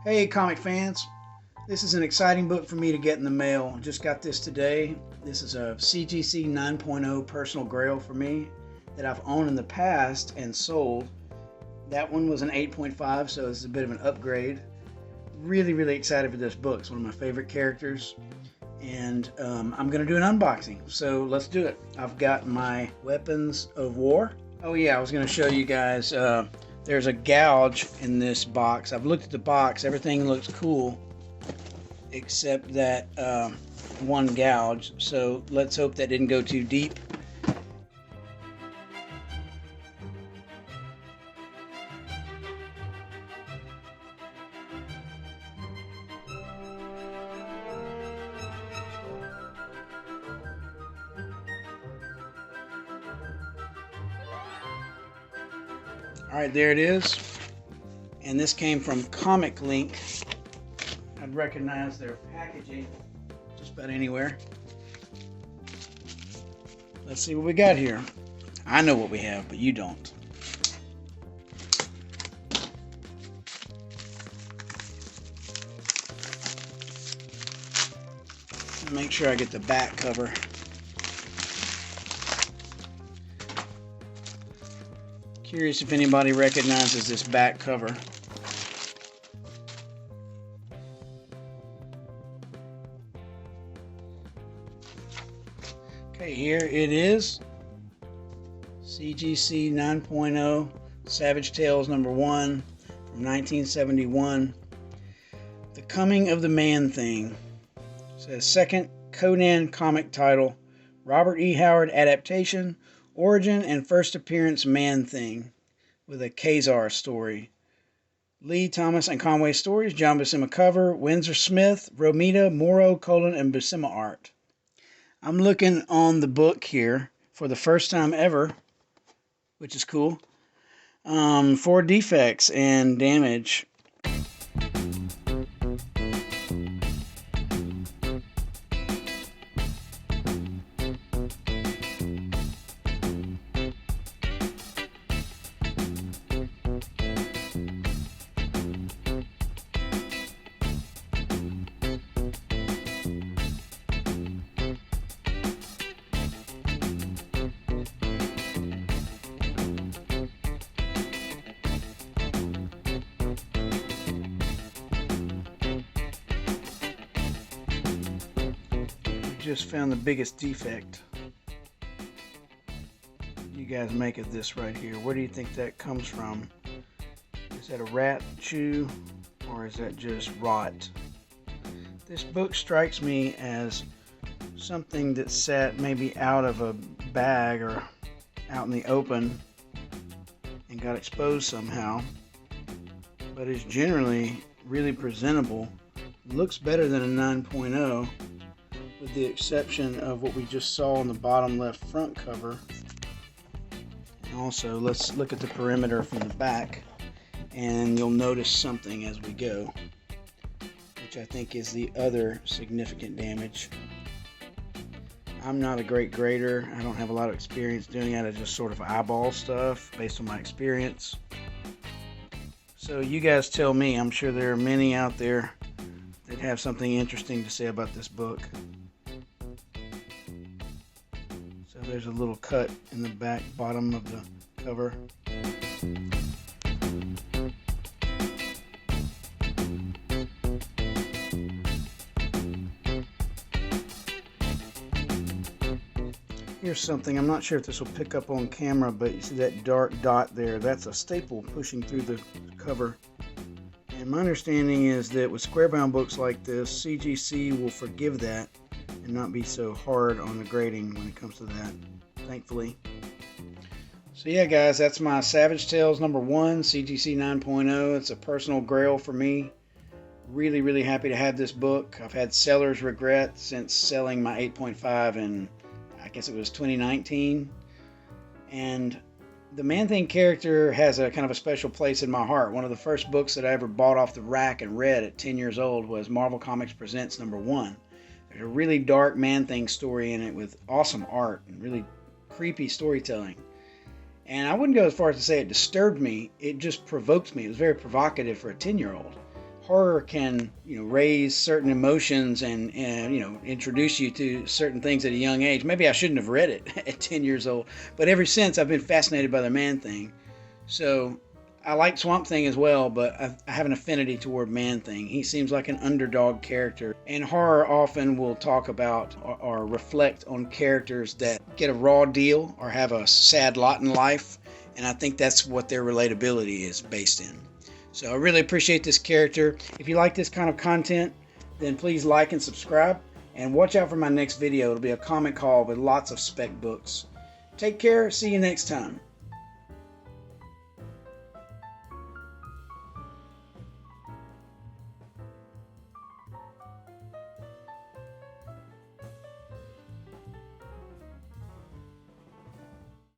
Hey comic fans, this is an exciting book for me to get in the mail. I just got this today. This is a CGC 9.0 personal grail for me that I've owned in the past and sold. That one was an 8.5, so it's a bit of an upgrade. Really excited for this book. It's one of my favorite characters, and I'm going to do an unboxing, so let's do it. I've got my weapons of war. Oh yeah, I was going to show you guys, there's a gouge in this box. I've looked at the box, everything looks cool except that one gouge, so let's hope that didn't go too deep. Alright, there it is. And this came from Comic Link. I'd recognize their packaging just about anywhere. Let's see what we got here. I know what we have, but you don't. Make sure I get the back cover. Curious if anybody recognizes this back cover. Okay, here it is. CGC 9.0 Savage Tales #1 from 1971. The Coming of the Man-Thing. It says second Conan comic title. Robert E. Howard adaptation. Origin and first appearance Man-Thing with a Khazar story. Lee, Thomas, and Conway stories. John Buscema cover. Windsor Smith, Romita, Morrow, Colon, and Buscema art. I'm looking on the book here for the first time ever, which is cool, for defects and damage. Just found the biggest defect. You guys make of this right here. Where do you think that comes from? Is that a rat chew or is that just rot? This book strikes me as something that sat maybe out of a bag or out in the open and got exposed somehow, but is generally really presentable. Looks better than a 9.0. with the exception of what we just saw on the bottom left front cover. And also, let's look at the perimeter from the back, and you'll notice something as we go, which I think is the other significant damage. I'm not a great grader. I don't have a lot of experience doing it. I just sort of eyeball stuff based on my experience. So you guys tell me. I'm sure there are many out there that have something interesting to say about this book. So there's a little cut in the back bottom of the cover. Here's something, I'm not sure if this will pick up on camera, but you see that dark dot there? That's a staple pushing through the cover. And my understanding is that with square-bound books like this, CGC will forgive that and not be so hard on the grading when it comes to that, thankfully. So yeah guys, that's my Savage Tales #1 CGC 9.0. It's a personal grail for me. Really happy to have this book. I've had seller's regret since selling my 8.5 in, I guess it was 2019. And the Man-Thing character has a kind of a special place in my heart. One of the first books that I ever bought off the rack and read at 10 years old was Marvel Comics Presents #1. There's a really dark Man-Thing story in it with awesome art and really creepy storytelling. And I wouldn't go as far as to say it disturbed me. It just provoked me. It was very provocative for a 10-year-old. horror can, raise certain emotions and introduce you to certain things at a young age. Maybe I shouldn't have read it at 10 years old, but ever since I've been fascinated by the Man-Thing. So I like Swamp Thing as well, but I have an affinity toward Man-Thing. He seems like an underdog character, and horror often will talk about or reflect on characters that get a raw deal or have a sad lot in life, and I think that's what their relatability is based in. So I really appreciate this character. If you like this kind of content, then please like and subscribe, and watch out for my next video. It'll be a comic haul with lots of spec books. Take care. See you next time.